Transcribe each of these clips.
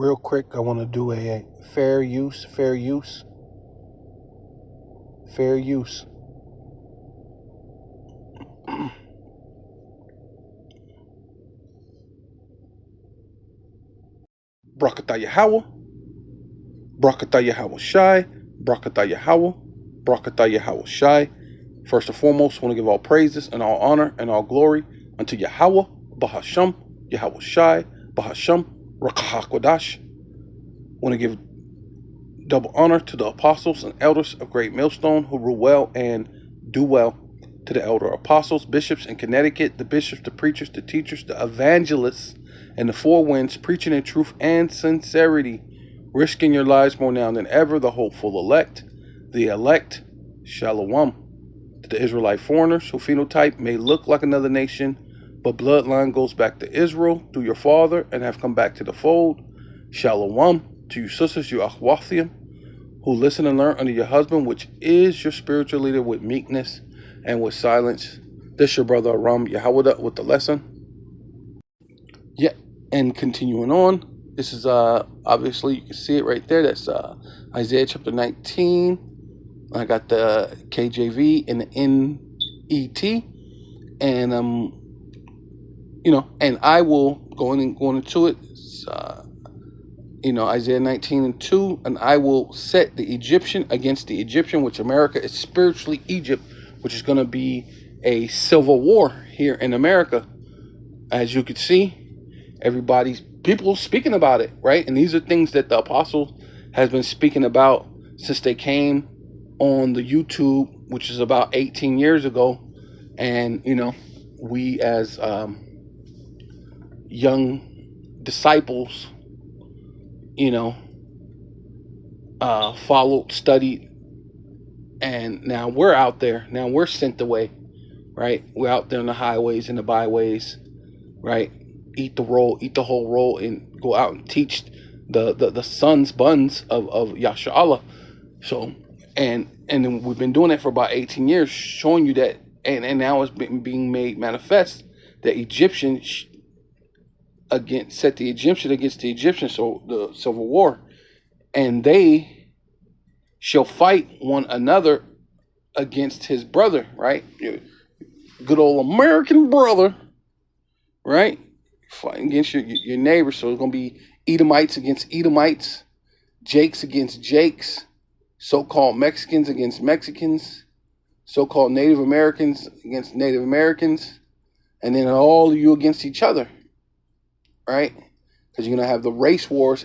real quick, I want to do a fair use. Brakatah Yahweh, Brakatah Yahweh Shai, Brakatah Yahweh, Brakatah Yahweh Shai. First and foremost, I want to give all praises and all honor and all glory unto Yahweh, Bahasham, Yahweh Shai, Bahasham, Rakah Kodash. I want to give double honor to the apostles and elders of Great Millstone who rule well and do well, to the elder apostles, bishops in Connecticut, the bishops, the preachers, the teachers, the evangelists, and the four winds, preaching in truth and sincerity, risking your lives more now than ever, the hopeful elect, Shalom. To the Israelite foreigners who phenotype may look like another nation, but bloodline goes back to Israel through your father and have come back to the fold, Shalom. To you sisters, you Achwathium, who listen and learn under your husband, which is your spiritual leader, with meekness and with silence. This your brother Aram Yahweh with the lesson. Yeah, and continuing on, this is obviously you can see it right there. That's Isaiah chapter 19. I got the KJV and the NET, and and I will going into it. Isaiah 19:2, and I will set the Egyptian against the Egyptian, which America is spiritually Egypt, which is going to be a civil war here in America. As you can see, people speaking about it, right? And these are things that the apostle has been speaking about since they came on the YouTube, which is about 18 years ago. And, we as young disciples, followed, studied, and now we're out there. Now we're sent away, right? We're out there in the highways and the byways, right? Eat the whole roll, and go out and teach the sons buns of Yasharallah. So, and then we've been doing that for about 18 years, showing you that, and now it's being made manifest that Egyptians set the Egyptian against the Egyptians, so the civil war, and they shall fight one another against his brother, right? Your good old American brother, right? Fighting against your neighbor. So it's going to be Edomites against Edomites, Jakes against Jakes, so-called Mexicans against Mexicans, so-called Native Americans against Native Americans, and then all of you against each other, right? Because you're going to have the race wars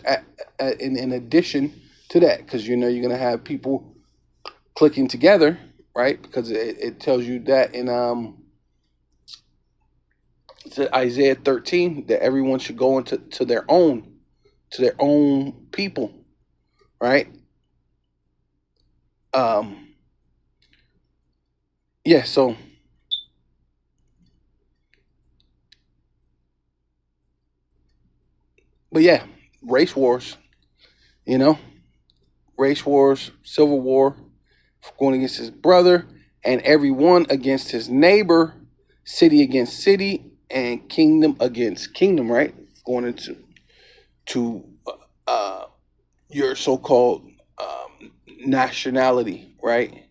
in addition to that, because you're going to have people clicking together, right? Because it tells you that in Isaiah 13 that everyone should go into their own people, right? So but yeah, race wars, civil war, going against his brother, and everyone against his neighbor, city against city, and kingdom against kingdom, right? Going into your so-called nationality, right?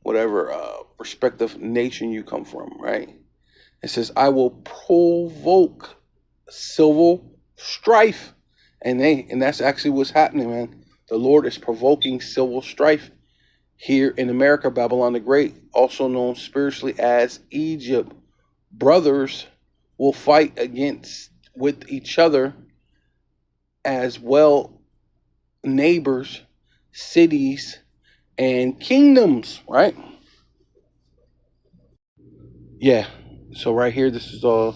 Whatever respective nation you come from, right? It says, I will provoke civil strife. And that's actually what's happening, man. The Lord is provoking civil strife here in America. Babylon the Great, also known spiritually as Egypt. Brothers will fight with each other, as well neighbors, cities, and kingdoms, right? Yeah. So right here, this is the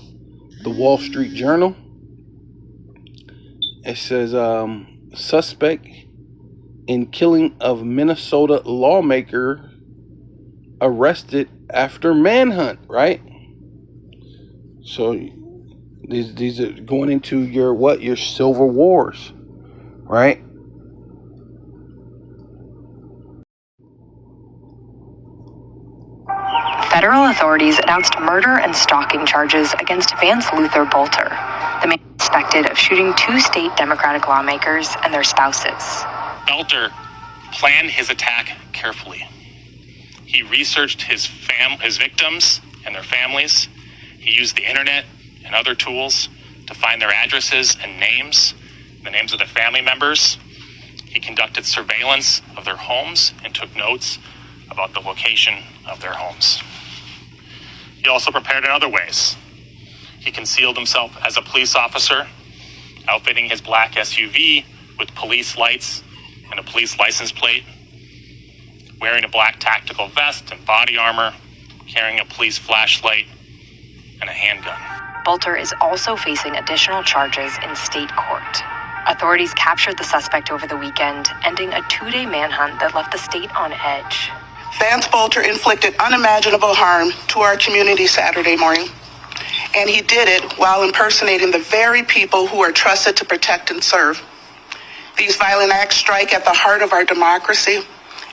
Wall Street Journal. It says, suspect in killing of Minnesota lawmaker arrested after manhunt, right? So these are going into your civil wars, right? Federal authorities announced murder and stalking charges against Vance Luther Bolter. The man suspected of shooting 2 state Democratic lawmakers and their spouses. Belter planned his attack carefully. He researched his victims and their families. He used the internet and other tools to find their addresses and names, the names of their family members. He conducted surveillance of their homes and took notes about the location of their homes. He also prepared in other ways. He concealed himself as a police officer, outfitting his black SUV with police lights and a police license plate, wearing a black tactical vest and body armor, carrying a police flashlight and a handgun. Belter is also facing additional charges in state court. Authorities captured the suspect over the weekend, ending a 2-day manhunt that left the state on edge. Vance Belter inflicted unimaginable harm to our community Saturday morning, and he did it while impersonating the very people who are trusted to protect and serve. These violent acts strike at the heart of our democracy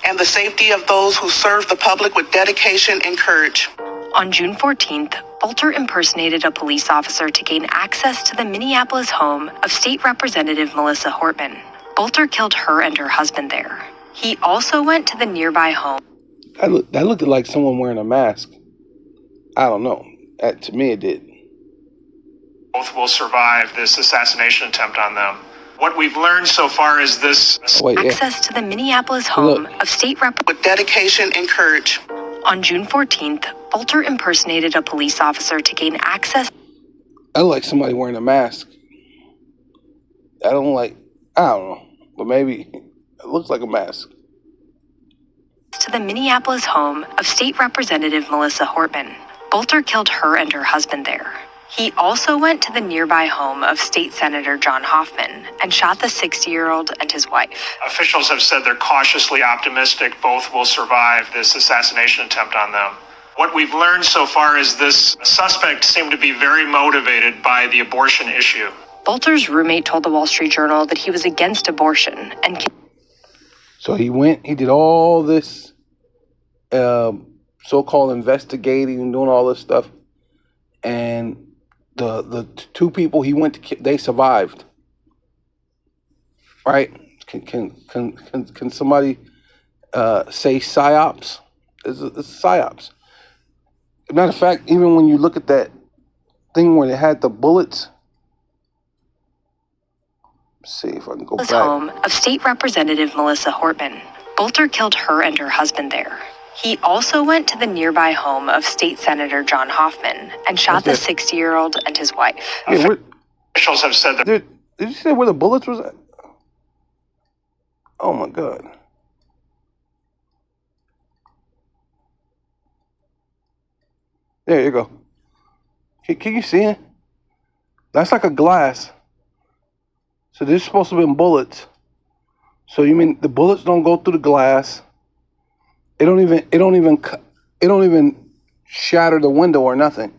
and the safety of those who serve the public with dedication and courage. On June 14th, Belter impersonated a police officer to gain access to the Minneapolis home of State Representative Melissa Hortman. Belter killed her and her husband there. He also went to the nearby home. That looked like someone wearing a mask. I don't know. To me, it did. Both will survive this assassination attempt on them. What we've learned so far is this access to the Minneapolis home of State Representative with dedication and courage. On June 14th, Belter impersonated a police officer to gain access. I look like somebody wearing a mask. I don't know, but maybe it looks like a mask. To the Minneapolis home of State Representative Melissa Hortman. Belter killed her and her husband there. He also went to the nearby home of State Senator John Hoffman and shot the 60-year-old and his wife. Officials have said they're cautiously optimistic both will survive this assassination attempt on them. What we've learned so far is this suspect seemed to be very motivated by the abortion issue. Belter's roommate told the Wall Street Journal that he was against abortion and... So he did all this so-called investigating and doing all this stuff, and the 2 people he went to, they survived. Right? Can somebody say psyops? It's psyops. Matter of fact, even when you look at that thing where they had the bullets. Let's see if I can go back. Home of State Representative Melissa Hortman. Belter killed her and her husband there. He also went to the nearby home of State Senator John Hoffman and shot the 60-year-old and his wife. Yeah, officials have said that. Did you say where the bullets was at? Oh my God. There you go. Can you see it? That's like a glass. So there's supposed to be bullets. So you mean the bullets don't go through the glass? It don't even shatter the window or nothing.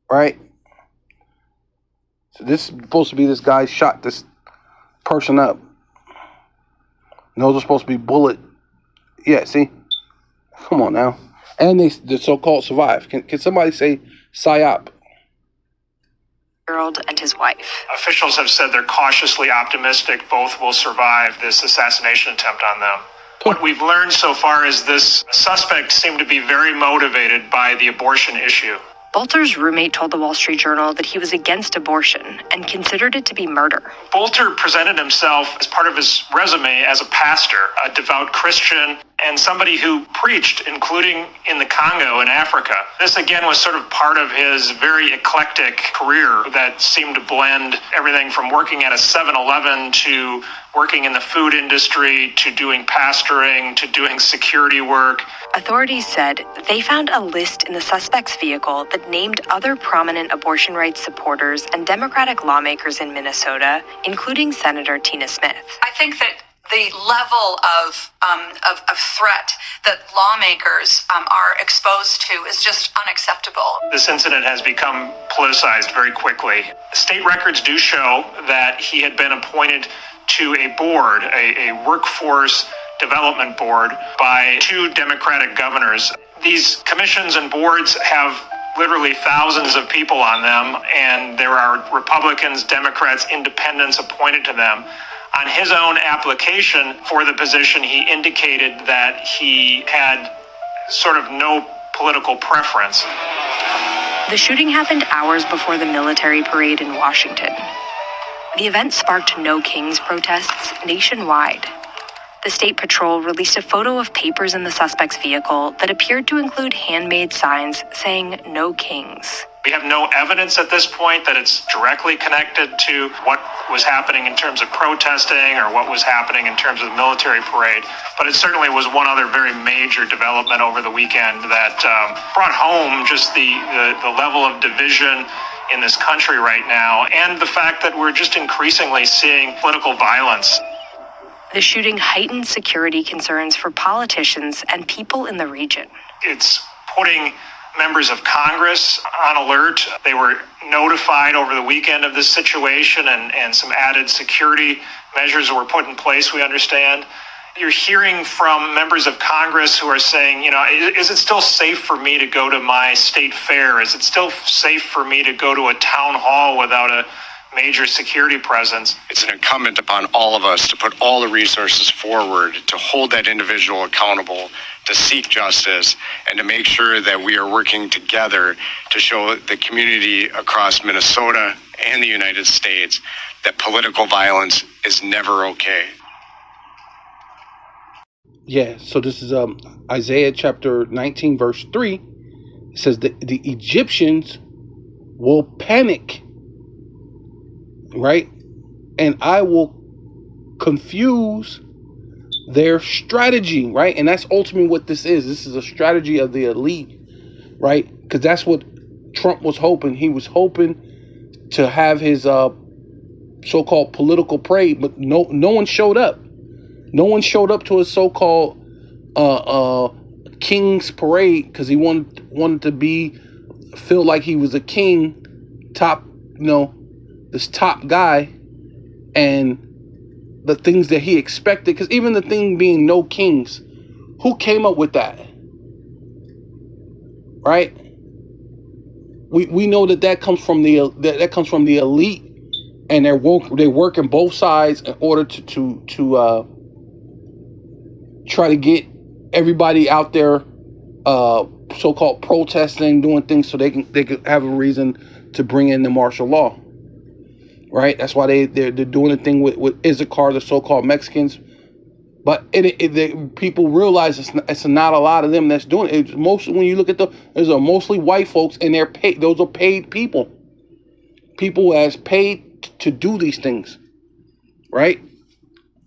Right? So this is supposed to be this guy shot this person up. And those are supposed to be bullet. Yeah, see? Come on now. And the so-called survive. Can somebody say psyop? And his wife. Officials have said they're cautiously optimistic both will survive this assassination attempt on them. What we've learned so far is this suspect seemed to be very motivated by the abortion issue. Belter's roommate told the Wall Street Journal that he was against abortion and considered it to be murder. Belter presented himself as part of his resume as a pastor, a devout Christian, and somebody who preached, including in the Congo in Africa. This, again, was sort of part of his very eclectic career that seemed to blend everything from working at a 7-Eleven to working in the food industry to doing pastoring to doing security work. Authorities said they found a list in the suspect's vehicle that named other prominent abortion rights supporters and Democratic lawmakers in Minnesota, including Senator Tina Smith. I think that the level of threat that lawmakers are exposed to is just unacceptable. This incident has become politicized very quickly. State records do show that he had been appointed to a board, a workforce development board, by 2 Democratic governors. These commissions and boards have literally thousands of people on them, and there are Republicans, Democrats, independents appointed to them. On his own application for the position, he indicated that he had sort of no political preference. The shooting happened hours before the military parade in Washington. The event sparked No Kings protests nationwide. The state patrol released a photo of papers in the suspect's vehicle that appeared to include handmade signs saying No Kings. We have no evidence at this point that it's directly connected to what was happening in terms of protesting or what was happening in terms of the military parade. But it certainly was one other very major development over the weekend that brought home just the level of division in this country right now, and the fact that we're just increasingly seeing political violence. The shooting heightened security concerns for politicians and people in the region. It's putting members of Congress on alert. They were notified over the weekend of this situation, and some added security measures were put in place, we understand. You're hearing from members of Congress who are saying, is it still safe for me to go to my state fair? Is it still safe for me to go to a town hall without a major security presence? It's an incumbent upon all of us to put all the resources forward to hold that individual accountable, to seek justice, and to make sure that we are working together to show the community across Minnesota and the United States that political violence is never okay. Yeah, so this is Isaiah chapter 19, verse 3. It says that the Egyptians will panic, right? And I will confuse their strategy, right? And that's ultimately what this is. This is a strategy of the elite, right? Because that's what Trump was hoping. He was hoping to have his so-called political parade, but no one showed up. No one showed up to his so-called king's parade because he wanted to feel like he was a king, top, this top guy, and the things that he expected. Because even the thing being no kings, who came up with that? Right? We know that comes from the elite, and they work in both sides in order to try to get everybody out there so-called protesting, doing things so they can have a reason to bring in the martial law, right? That's why they're doing the thing with Issachar, the so-called Mexicans. But people realize it's not a lot of them that's doing it. It's mostly, when you look at there's mostly white folks, and they're paid. Those are paid people as paid to do these things, right?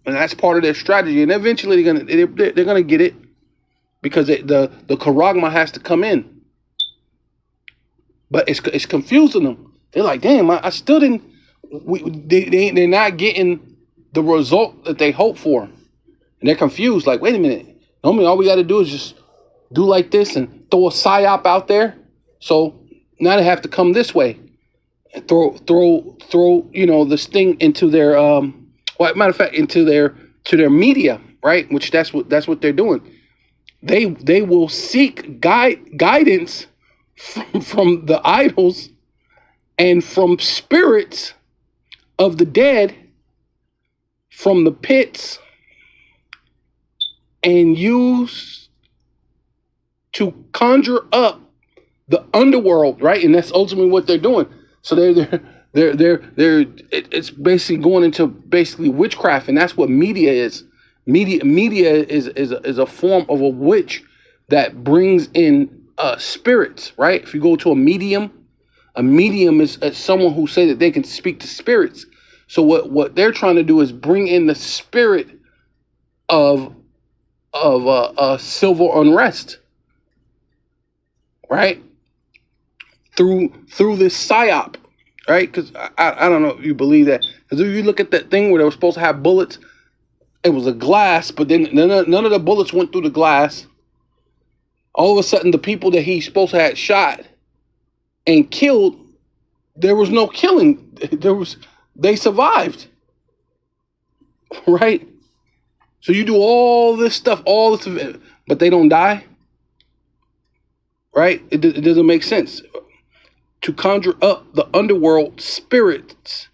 And that's part of their strategy. And eventually they're gonna get it, because the charagma has to come in. But it's confusing them. They're like, damn, I still didn't. They're not getting the result that they hope for, and they're confused. Like, wait a minute. Normally, all we got to do is just do like this and throw a psyop out there. So now they have to come this way and throw this thing into their matter of fact, into their media, right? Which that's what they're doing. They will seek guidance from the idols and from spirits of the dead, from the pits, and use to conjure up the underworld, right? And that's ultimately what they're doing. So it's basically going into witchcraft, and that's what media is. Media is a form of a witch that brings in spirits, right? If you go to a medium is someone who say that they can speak to spirits. So what they're trying to do is bring in the spirit of civil unrest, right? Through this psyop, right? Because I don't know if you believe that. Because if you look at that thing where they were supposed to have bullets, it was a glass, but then none of the bullets went through the glass. All of a sudden, the people that he's supposed to have shot and killed, there was no killing. They survived, right? So you do all this stuff, but they don't die, right? It doesn't make sense. to conjure up the underworld spirits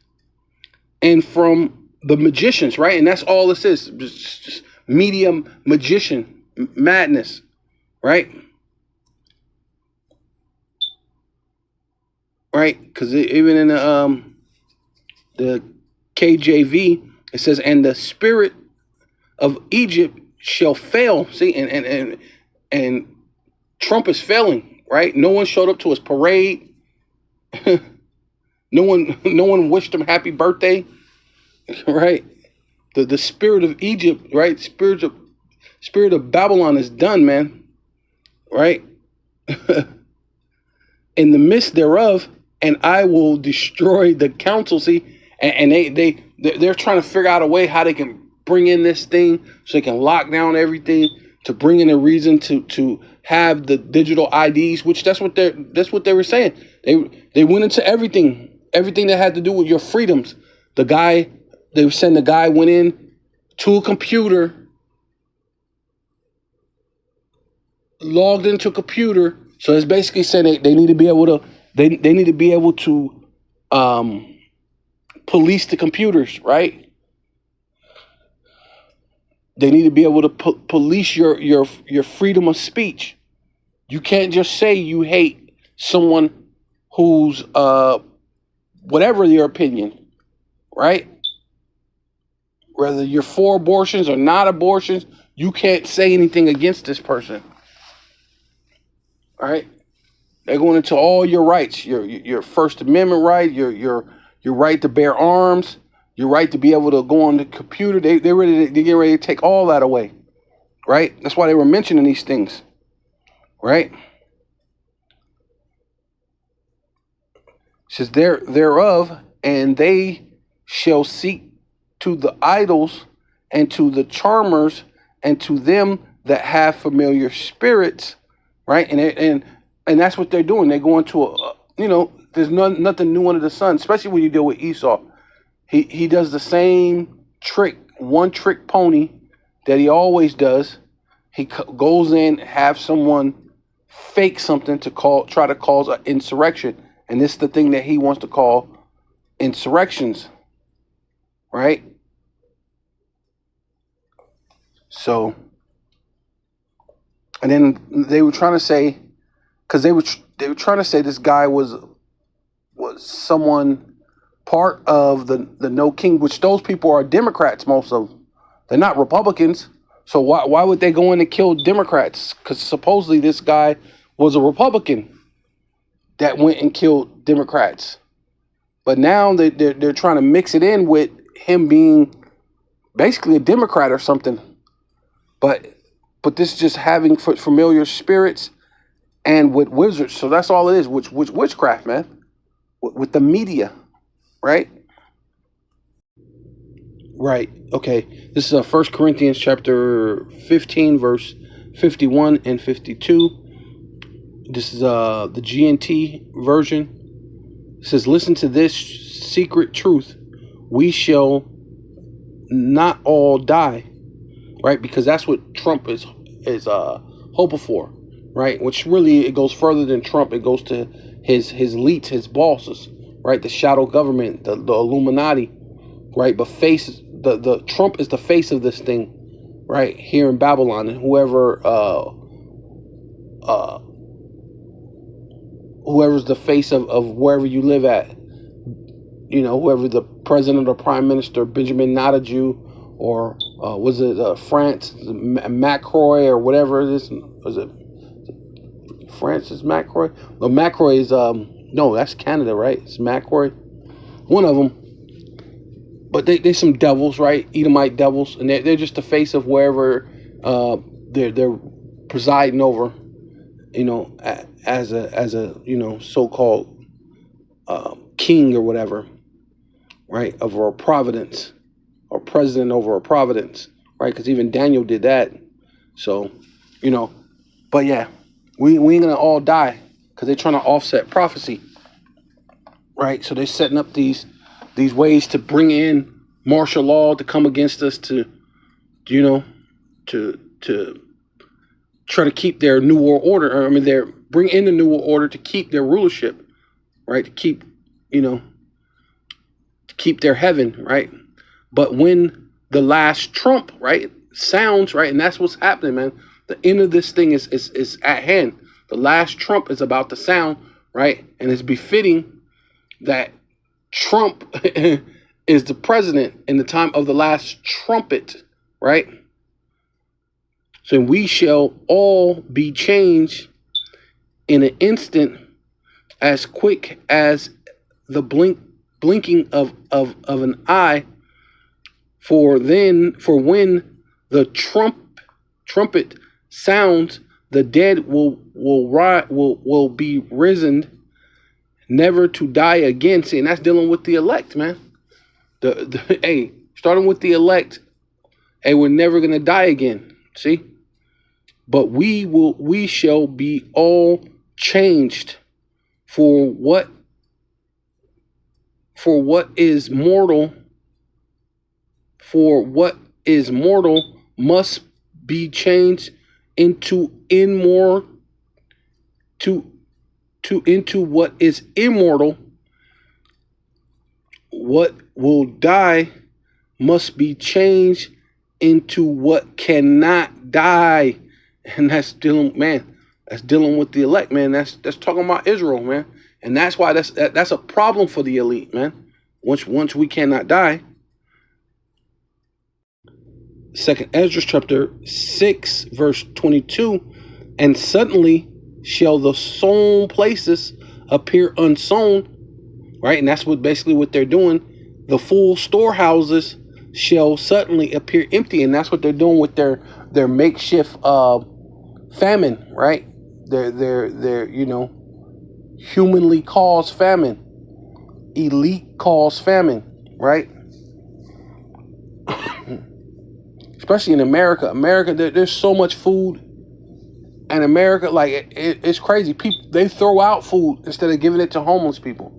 and from the magicians, right? And that's all this is, just medium magician madness, right? Right? Because even in the KJV, it says, and the spirit of Egypt shall fail. See, and Trump is failing, right? No one showed up to his parade. no one wished him happy birthday, right? The spirit of Egypt, right? Spirit of Babylon is done, man, right? In the midst thereof, and I will destroy the council. See, and they're trying to figure out a way how they can bring in this thing so they can lock down everything, to bring in a reason to have the digital IDs, which that's what they were saying. They went into everything that had to do with your freedoms. They were saying the guy went in to a computer, logged into a computer. So it's basically saying they need to be able to they need to be able to police the computers, right? They need to be able to police your freedom of speech. You can't just say you hate someone who's whatever your opinion, right? Whether you're for abortions or not abortions, you can't say anything against this person. All right? They're going into all your rights, your First Amendment right, your right to bear arms, your right to be able to go on the computer. They're getting ready to take all that away, right? That's why they were mentioning these things, right? It says thereof, and they shall seek to the idols and to the charmers and to them that have familiar spirits, right? And that's what they're doing. They're going to there's nothing new under the sun, especially when you deal with Esau. He does the same trick, one trick pony that he always does. He goes in, have someone fake something to try to cause an insurrection, and this is the thing that he wants to call insurrections, right? So, and then they were trying to say, because they were trying to say this guy was someone part of the No King, which those people are Democrats, most of them. They're not Republicans. So why would they go in and kill Democrats? Because supposedly this guy was a Republican that went and killed Democrats. But now they're trying to mix it in with him being basically a Democrat or something. But this is just having familiar spirits and with wizards. So that's all it is, which witchcraft, man. With the media, right? Right. Okay. This is 1 Corinthians chapter 15, verse 51 and 52. This is the GNT version. It says, listen to this secret truth. We shall not all die. Right? Because that's what Trump is hoping for. Right? Which really, it goes further than Trump. It goes to his elites, his bosses, right? The shadow government, the Illuminati, right? But the Trump is the face of this thing, right? Here in Babylon, and whoever's the face of wherever you live at, whoever the president or prime minister, Benjamin Netanyahu, or was it France, Macroy, or whatever it is? Was it Francis Macroy? Well, Macroy is no, that's Canada, right? It's Macroy, one of them. But they're some devils, right? Edomite devils, and they're just the face of wherever they're presiding over, as a so-called king or whatever, right? Over a providence, or president over a providence, right? Because even Daniel did that. So, but yeah, we ain't gonna all die because they're trying to offset prophecy, right? So they're setting up these ways to bring in martial law to come against us, to try to keep their new world order. They're bring in the new world order to keep their rulership, right? To keep, to keep their heaven, right? But when the last trump, right, sounds, right, and that's what's happening, man. The end of this thing is at hand. The last trump is about to sound, right? And it's befitting that Trump is the president in the time of the last trumpet, right? So we shall all be changed in an instant, as quick as the blinking of an eye. For when the trumpet sounds, the dead will be risen, never to die again. See, and that's dealing with the elect, man. Hey, starting with the elect, hey, we're never gonna die again. See, but we shall be all changed, for what is mortal. For what is mortal must be changed into into what is immortal. What will die must be changed into what cannot die. And that's dealing, man, that's dealing with the elect, man. That's talking about Israel, man. And that's why that's a problem for the elite, man. Once we cannot die. Second Ezra chapter 6 verse 22, and suddenly shall the sown places appear unsown, right? And that's basically what they're doing. The full storehouses shall suddenly appear empty, and that's what they're doing with their makeshift famine, right? Their humanly caused famine, elite caused famine, right? Especially in America. There's so much food. And America, like, it's crazy. People, they throw out food instead of giving it to homeless people.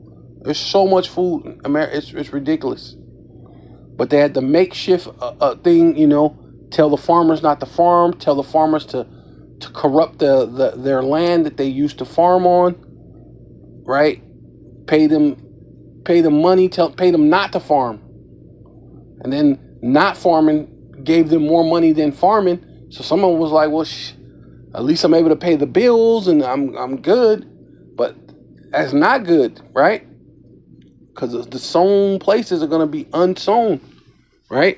There's so much food in America. It's ridiculous. But they had the makeshift thing, tell the farmers not to farm, tell the farmers to corrupt their land that they used to farm on, right? Pay them money, pay them not to farm. And then not farming gave them more money than farming. So someone was like, well, at least I'm able to pay the bills and I'm good. But that's not good, right? Because the sown places are going to be unsown, right?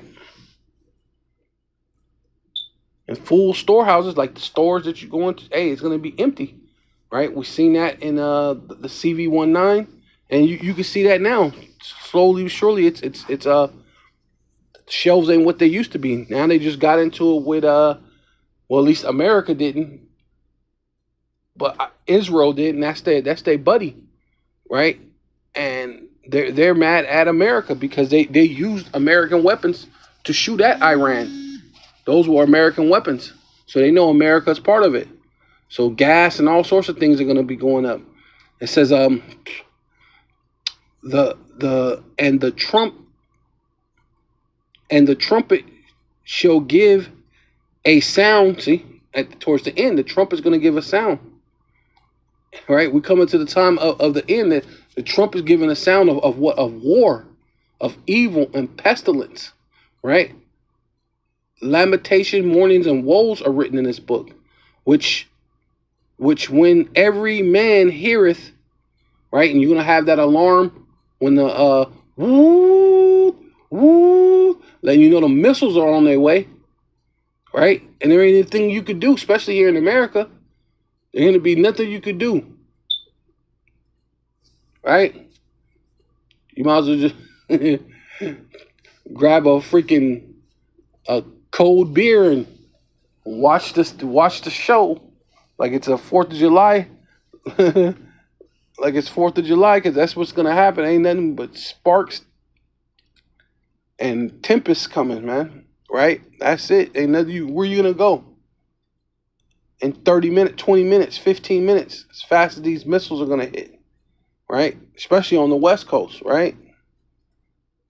And full storehouses, like the stores that you go into, hey, it's going to be empty, right? We've seen that in the CV19, and you can see that now. Slowly but surely, it's shelves ain't what they used to be. Now they just got into it with well, at least America didn't, but Israel did, and that's their buddy, right? And they're mad at America because they used American weapons to shoot at Iran. Those were American weapons, so they know America's part of it. So gas and all sorts of things are going to be going up. It says the trumpet shall give a sound. See, towards the end, the trumpet is going to give a sound. Right? We're coming to the time of the end that the trumpet is giving a sound of what? Of war, of evil and pestilence. Right? Lamentation, mournings, and woes are written in this book, which when every man heareth, right? And you're going to have that alarm when the woo, woo, letting you know the missiles are on their way, right? And there ain't anything you could do, especially here in America. There ain't gonna be nothing you could do, right? You might as well just grab a freaking cold beer and watch the show like it's a 4th of July. Like it's 4th of July, because that's what's gonna happen. Ain't nothing but sparks and tempests coming, man. Right? That's it. Ain't nothing. Where you gonna go? In 30 minutes, 20 minutes, 15 minutes, as fast as these missiles are gonna hit, right? Especially on the West Coast, right?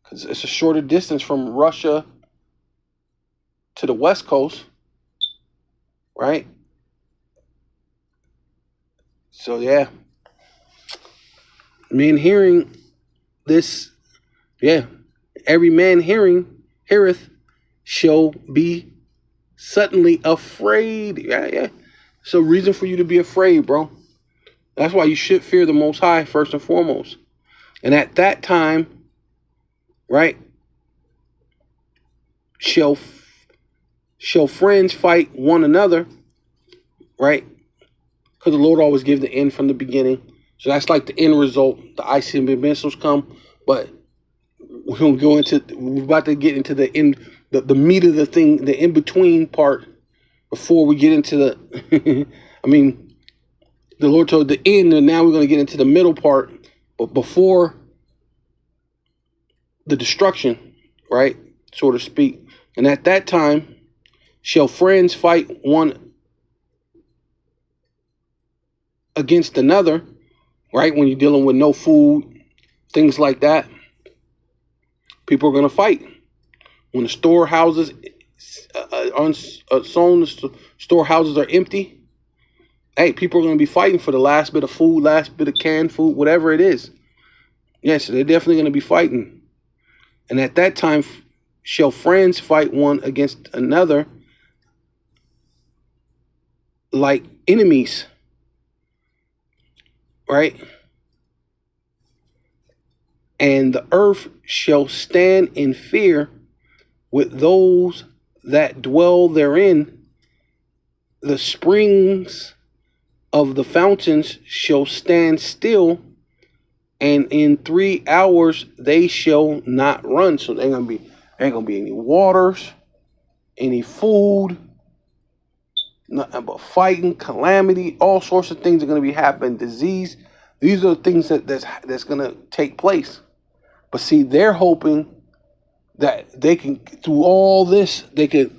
Because it's a shorter distance from Russia to the West Coast, right? So yeah. men hearing this, yeah, every man heareth shall be suddenly afraid. Yeah. So reason for you to be afraid, bro. That's why you should fear the Most High first and foremost. And at that time, right, shall friends fight one another, right? Because the Lord always gives the end from the beginning. So that's like the end result. The ICBM missiles come, but we're about to get into the end, the meat of the thing, the in between part before we get into the. I mean, the Lord told the end, and now we're going to get into the middle part, but before the destruction, right, so to speak. And at that time, shall friends fight one against another, right? When you're dealing with no food, things like that, people are going to fight. When the storehouses storehouses are empty, hey, people are going to be fighting for the last bit of food, last bit of canned food, whatever it is. Yes, they're definitely going to be fighting. And at that time, shall friends fight one against another like enemies, right? And the earth shall stand in fear with those that dwell therein. The springs of the fountains shall stand still, and in 3 hours they shall not run. So there ain't gonna be any waters, any food, nothing but fighting, calamity, all sorts of things are gonna be happening, disease. These are the things that's gonna take place. But see, they're hoping that they can, through all this, they could,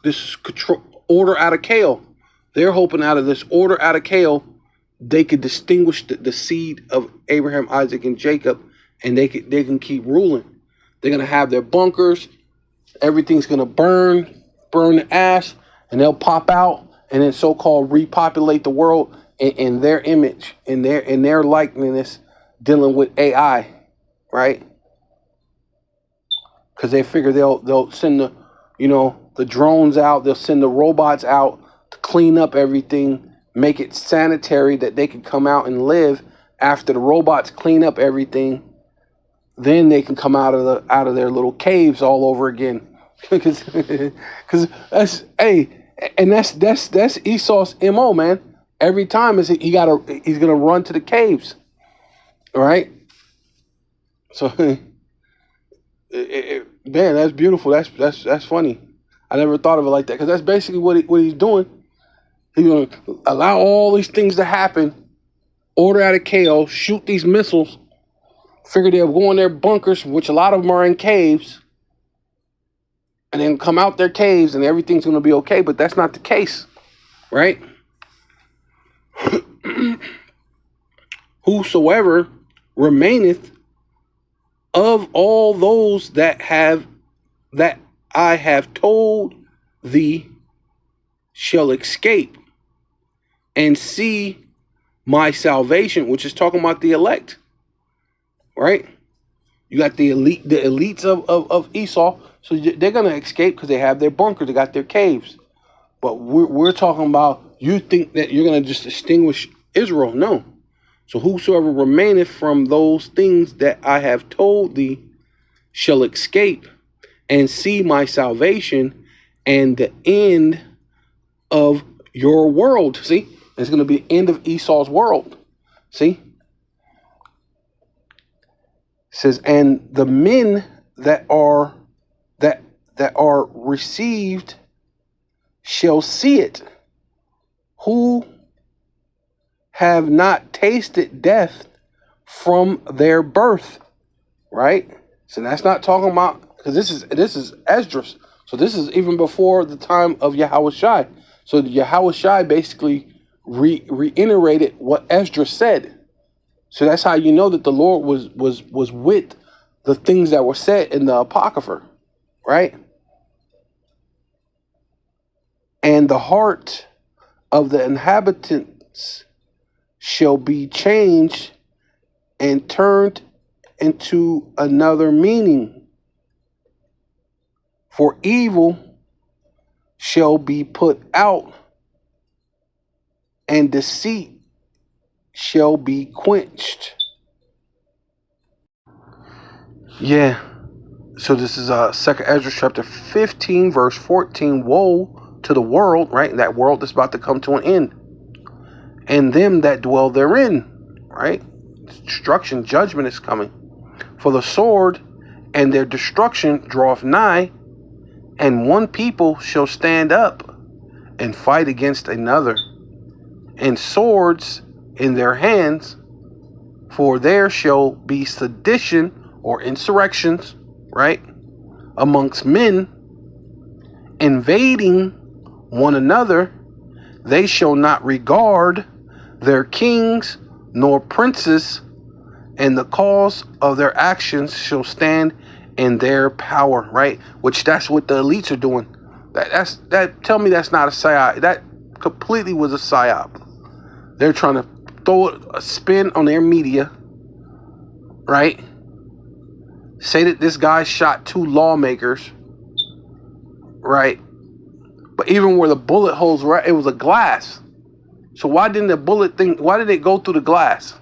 this control, order out of chaos. They're hoping out of this order out of chaos, they could distinguish the seed of Abraham, Isaac, and Jacob, and they can keep ruling. They're gonna have their bunkers. Everything's gonna burn the ash, and they'll pop out and then so-called repopulate the world in their image, in their likeness, dealing with AI, right? Because they figure they'll send the drones out, they'll send the robots out to clean up everything, make it sanitary that they can come out and live. After the robots clean up everything, then they can come out of their little caves all over again. Because that's Esau's MO, man. Every time he's gonna run to the caves, all right? So. Man, that's beautiful. That's funny. I never thought of it like that, because that's basically what he's doing. He's going to allow all these things to happen, order out of chaos, shoot these missiles, figure they'll go in their bunkers, which a lot of them are in caves, and then come out their caves and everything's going to be okay. But that's not the case, right? Whosoever remaineth of all those that I have told thee shall escape and see my salvation, which is talking about the elect, right? You got the elites of Esau, so they're gonna escape because they have their bunkers, they got their caves. But we're talking about, you think that you're gonna just distinguish Israel? No. So whosoever remaineth from those things that I have told thee shall escape and see my salvation and the end of your world. See, it's going to be the end of Esau's world. See, it says, and the men that are received shall see it, who have not tasted death from their birth, right? So that's not talking about, because this is Esdras. So this is even before the time of Yahushai. So Yahushai basically reiterated what Esdras said. So that's how you know that the Lord was with the things that were said in the Apocrypha, right? And the heart of the inhabitants shall be changed and turned into another meaning. For evil shall be put out, and deceit shall be quenched. Yeah. So this is 2nd Ezra chapter 15, verse 14. Woe to the world, right? That world that's about to come to an end. And them that dwell therein, right? Destruction, judgment is coming. For the sword and their destruction draweth nigh, and one people shall stand up and fight against another, and swords in their hands, for there shall be sedition or insurrections, right, amongst men, invading one another. They shall not regard their kings nor princes, and the cause of their actions shall stand in their power, right? Which that's what the elites are doing. That tell me that's not a psyop. That completely was a psyop. They're trying to throw a spin on their media, right? Say that this guy shot 2 lawmakers, right? But even where the bullet holes were, it was a glass. So why didn't the bullet thing? Why did it go through the glass?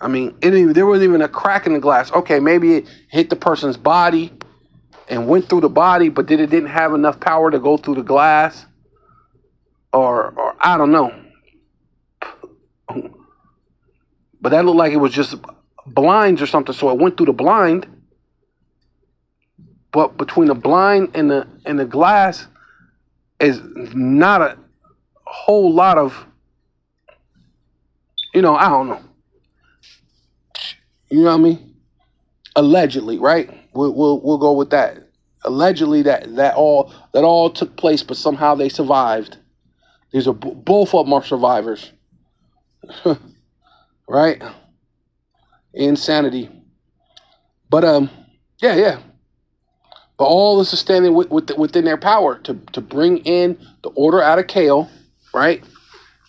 I mean, there wasn't even a crack in the glass. Okay, maybe it hit the person's body and went through the body, but it didn't have enough power to go through the glass, or I don't know. But that looked like it was just blinds or something, so it went through the blind. But between the blind and the glass is not a whole lot of, I don't know. You know what I mean? Allegedly, right? We'll go with that. Allegedly, that all took place, but somehow they survived. These are both of them are survivors, right? Insanity. But yeah. But all this is standing within their power to bring in the order out of Kale, right?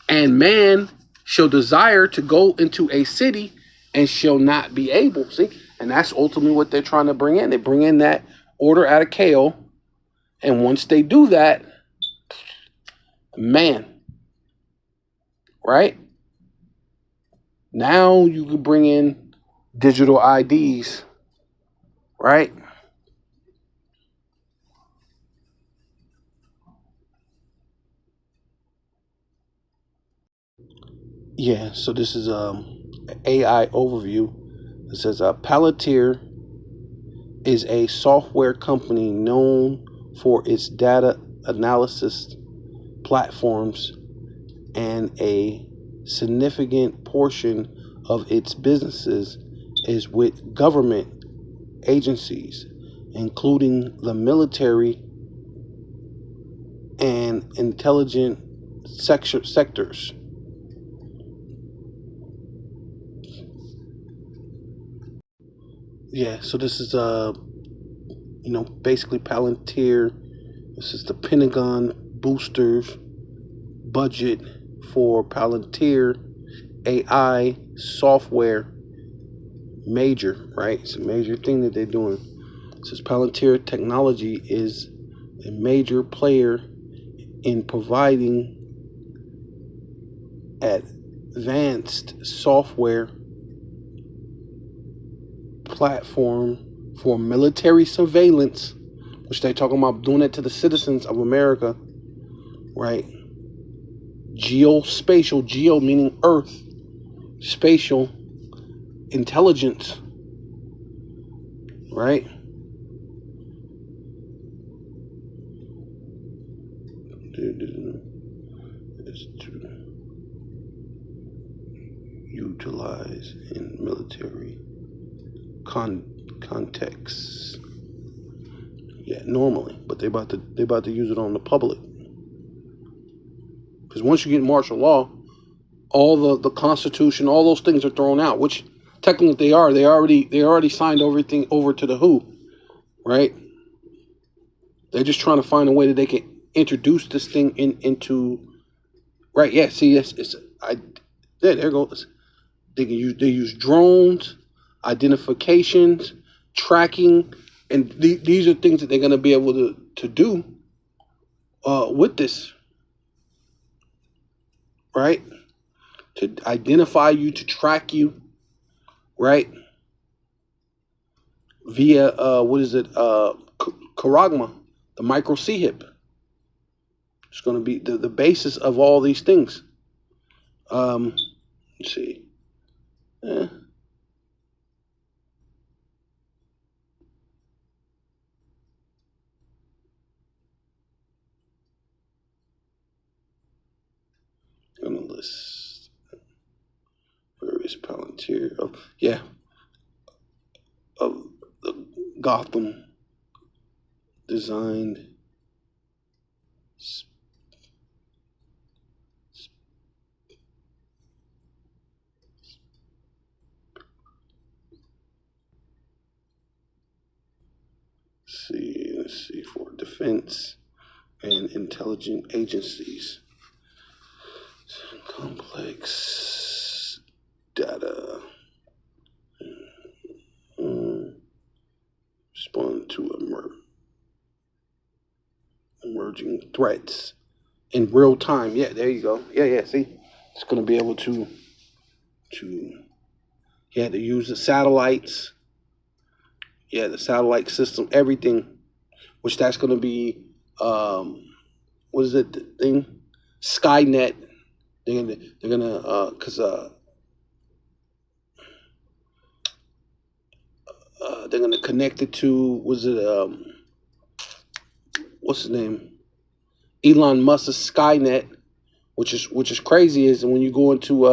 And man shall desire to go into a city and shall not be able. See? And that's ultimately what they're trying to bring in. They bring in that order out of Kale. And once they do that, man, right? Now you can bring in digital IDs, right? Yeah, so this is AI overview. It says Palantir is a software company known for its data analysis platforms, and a significant portion of its businesses is with government agencies, including the military and intelligence sectors. Yeah, so this is basically Palantir. This is the Pentagon boosters budget for Palantir AI software. Major, right? It's a major thing that they're doing. It says Palantir Technology is a major player in providing advanced software platform for military surveillance, which they're talking about doing it to the citizens of America, right? Geospatial, geo meaning earth, spatial intelligence, right? Is to utilize in military contexts. Yeah, normally, but they about to use it on the public. Because once you get martial law, all the Constitution, all those things are thrown out, which technically they are. They already signed everything over to the WHO, right? They're just trying to find a way that they can introduce this thing into, right? Yeah, see, there goes. They use drones, identifications, tracking, and these are things that they're going to be able to do with this, right? To identify you, to track you, right? Via Karagma, the micro C-hip. It's going to be the basis of all these things. Let's see. Yeah. Gonna list various Palantir. Oh, yeah. Of the Gotham designed let's see for defense and intelligence agencies. Complex data. Respond to emerging threats in real time. Yeah, there you go. Yeah. See, it's going to be able to use the satellites. Yeah, the satellite system, everything. Which that's going to be what is it? The thing, Skynet. They're gonna because they're gonna connect it to what's his name? Elon Musk's Skynet, which is crazy. Is when you go into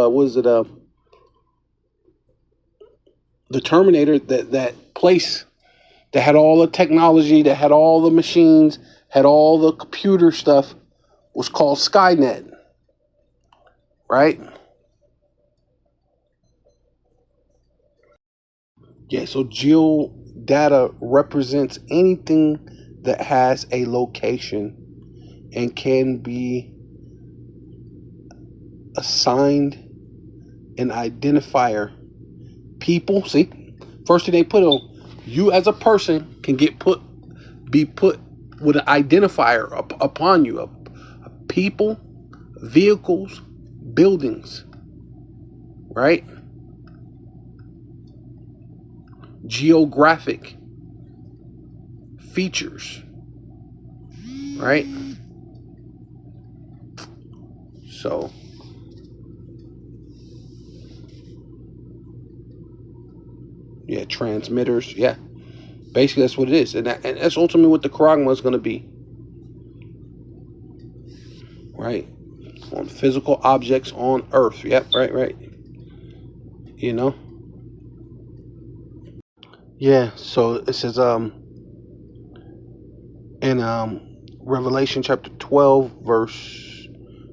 the Terminator, that place that had all the technology, that had all the machines, had all the computer stuff, was called Skynet, right? Yeah, so geodata represents anything that has a location and can be assigned an identifier. People, see, first thing they put on, you as a person can be put with an identifier upon you. People, vehicles, buildings, right? Geographic features, right? So yeah, transmitters, yeah. Basically that's what it is. And that's ultimately what the Karagma is going to be. Right? On physical objects on Earth. Yep, right. You know? Yeah, so it says in Revelation chapter 12, verse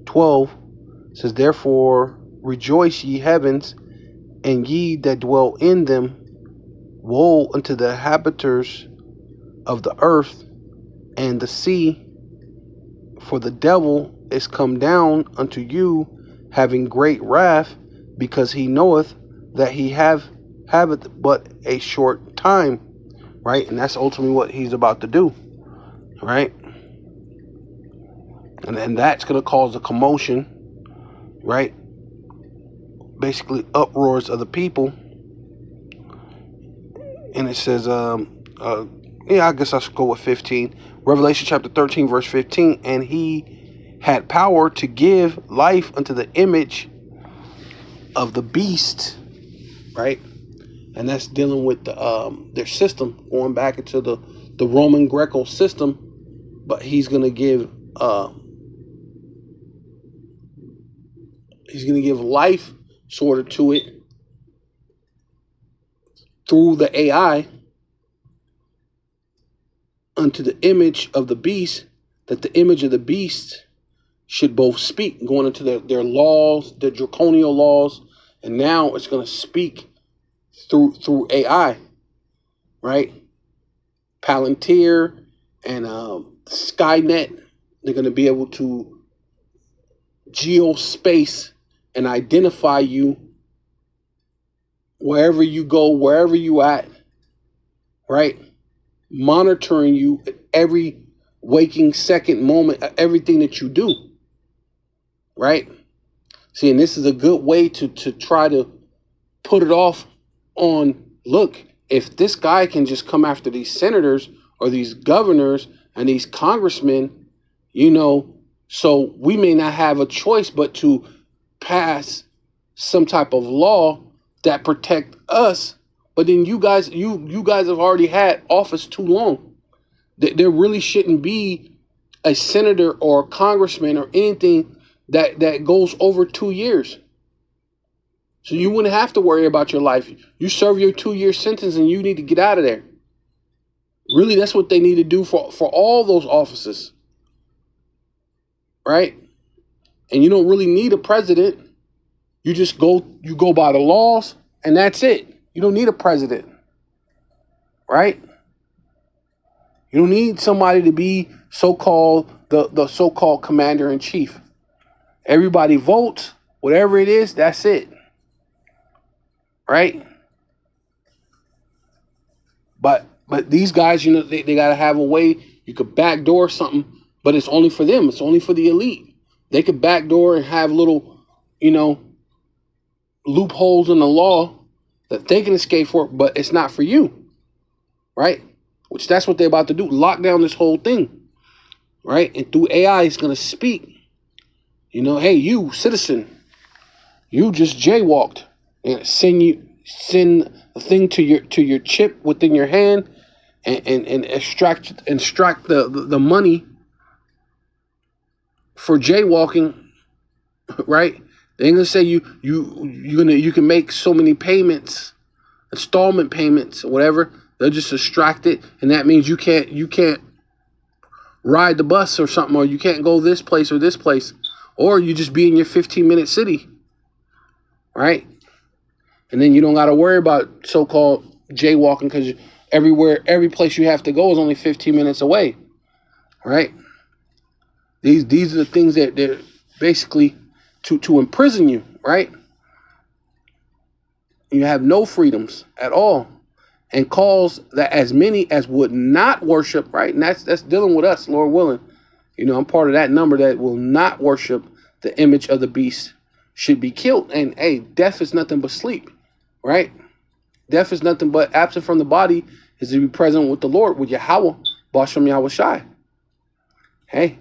12, it says, "Therefore rejoice, ye heavens, and ye that dwell in them. Woe unto the inhabitants of the earth and the sea, for the devil is come down unto you, having great wrath, because he knoweth that he haveth but a short time." Right? And that's ultimately what he's about to do. Right? And that's going to cause a commotion. Right? Basically uproars of the people. And it says, I guess I should go with 15. Revelation chapter 13, verse 15. "And he had power to give life unto the image of the beast," right? And that's dealing with their system, going back into the Roman Greco system. But he's gonna give life sort of to it through the AI unto the image of the beast, that the image of the beast should both speak, going into their laws, their draconian laws, and now it's going to speak through AI, right? Palantir and Skynet, they're going to be able to geospace and identify you wherever you go, wherever you at, right? Monitoring you at every waking second moment, everything that you do, right? See, and this is a good way to try to put it off on, look, if this guy can just come after these senators or these governors and these congressmen, you know, so we may not have a choice but to pass some type of law that protect us. But then you guys have already had office too long. There really shouldn't be a senator or a congressman or anything that goes over 2 years. So you wouldn't have to worry about your life. You serve your 2-year sentence and you need to get out of there. Really, that's what they need to do for all those offices. Right? And you don't really need a president. You just go by the laws and that's it. You don't need a president. Right? You don't need somebody to be so-called the so-called commander in chief. Everybody votes, whatever it is, that's it. Right? But these guys, you know, they got to have a way you could backdoor something, but it's only for them. It's only for the elite. They could backdoor and have little, you know, loopholes in the law that they can escape for, but it's not for you. Right? Which that's what they're about to do. Lock down this whole thing. Right? And through AI, it's going to speak. You know, hey, you citizen, you just jaywalked. And send a thing to your chip within your hand and extract the money for jaywalking, right? They're gonna say you can make so many payments, installment payments or whatever. They'll just extract it, and that means you can't ride the bus or something, or you can't go this place or this place, or you just be in your 15-minute city, right? And then you don't got to worry about so-called jaywalking because every place you have to go is only 15 minutes away, right? These are the things that they're basically to imprison you, right? You have no freedoms at all, and cause that as many as would not worship, right? And that's dealing with us, Lord willing. You know, I'm part of that number that will not worship the image of the beast should be killed. And hey, death is nothing but sleep. Right? Death is nothing but absent from the body is to be present with the Lord, with Yahweh, Bashem Yahweh Shai. Hey,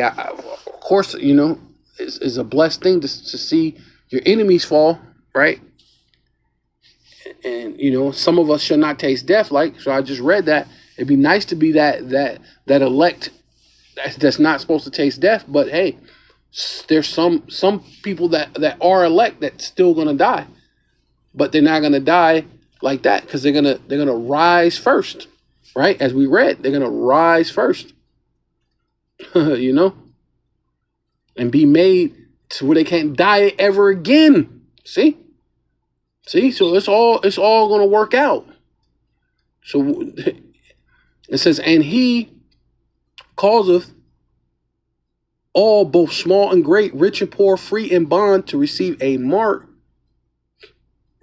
of course, you know, it's a blessed thing to see your enemies fall, right? And, you know, some of us shall not taste death, so I just read that. It'd be nice to be that elect that's not supposed to taste death, but hey, there's some people that are elect that's still going to die. But they're not going to die like that because they're gonna rise first, right? As we read, they're going to rise first, you know, and be made to where they can't die ever again. See, so it's all going to work out. So it says, and he causeth all, both small and great, rich and poor, free and bond, to receive a mark.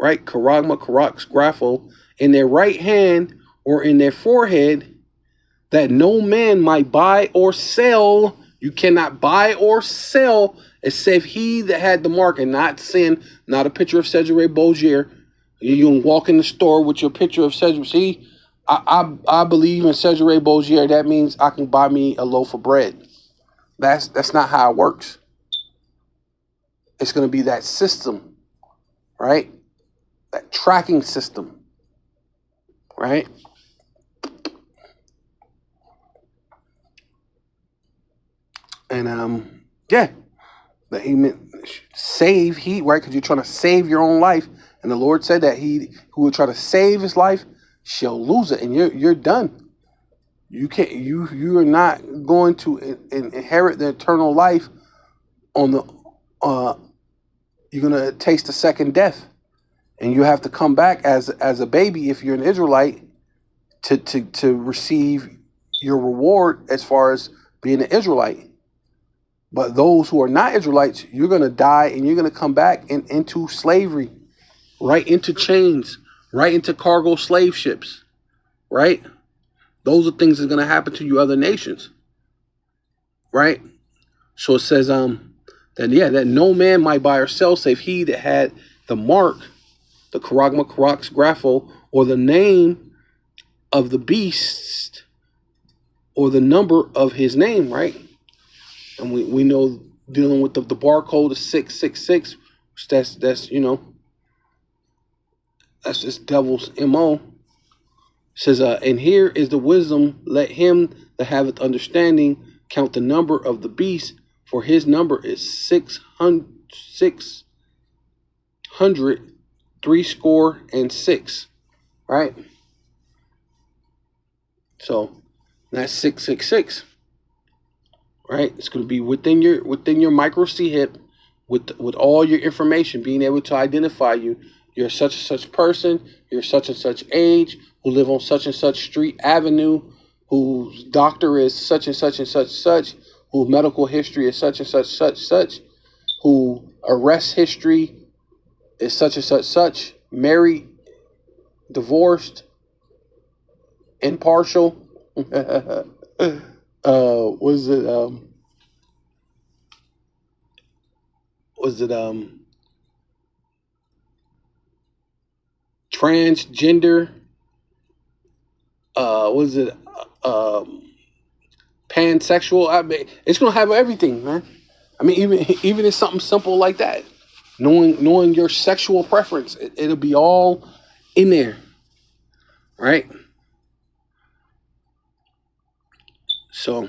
Right, karagma, karax, grapho, in their right hand or in their forehead, that no man might buy or sell. You cannot buy or sell except he that had the mark, and not sin, not a picture of Cesare Borgia. You can walk in the store with your picture of Cesare. See, I believe in Cesare Borgia. That means I can buy me a loaf of bread. That's not how it works. It's going to be that system, right? That tracking system, right? And yeah, that he meant save right? Because you're trying to save your own life, and the Lord said that he who will try to save his life shall lose it, and you're done. You can't. You are not going to inherit the eternal life on the. You're gonna taste the second death. And you have to come back as a baby if you're an Israelite to receive your reward as far as being an Israelite. But those who are not Israelites, you're going to die and you're going to come back into slavery, right into chains, right into cargo slave ships, right? Those are things that are going to happen to you other nations, right? So it says that no man might buy or sell save he that had the mark, the charagma, charax, grapho, or the name of the beast, or the number of his name, right? And we know dealing with the barcode of 666, that's that's just devil's MO. Says, and here is the wisdom, let him that haveth understanding count the number of the beast, for his number is 600, threescore, right? So that's 666, right? It's going to be within your micro C hip, with all your information, being able to identify you. You're such and such person, you're such and such age, who live on such and such street avenue, whose doctor is such and such and such, whose medical history is such and such, who arrest history is such and such, married, divorced, impartial. Was it transgender? Was it pansexual? I mean, it's gonna have everything, man. I mean, even it's something simple like that. Knowing your sexual preference, it'll be all in there, right? So,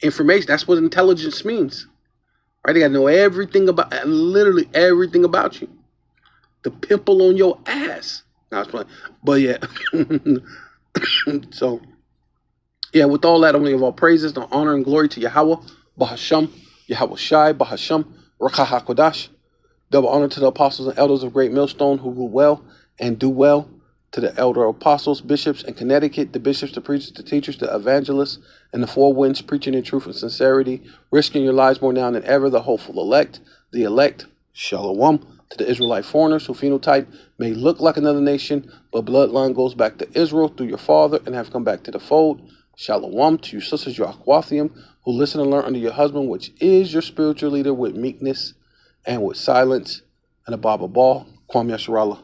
information. That's what intelligence means, right? They gotta know everything literally everything about you. The pimple on your ass. No, I was playing. But yeah. So, yeah, with all that, I want to give all praises, the honor, and glory to Yahweh, Bahasham, Yahweh Shai, Bahasham, Rakah HaKodash. Double honor to the apostles and elders of Great Millstone who rule well and do well, to the elder apostles, bishops in Connecticut, the bishops, the preachers, the teachers, the evangelists, and the four winds, preaching in truth and sincerity, risking your lives more now than ever, the hopeful elect, Shalom, to the Israelite foreigners who phenotype may look like another nation, but bloodline goes back to Israel through your father and have come back to the fold. Shalom to your sisters, your Aquathium, who listen and learn under your husband, which is your spiritual leader, with meekness and with silence. And a Baba Ball, Kwam Yasharallah.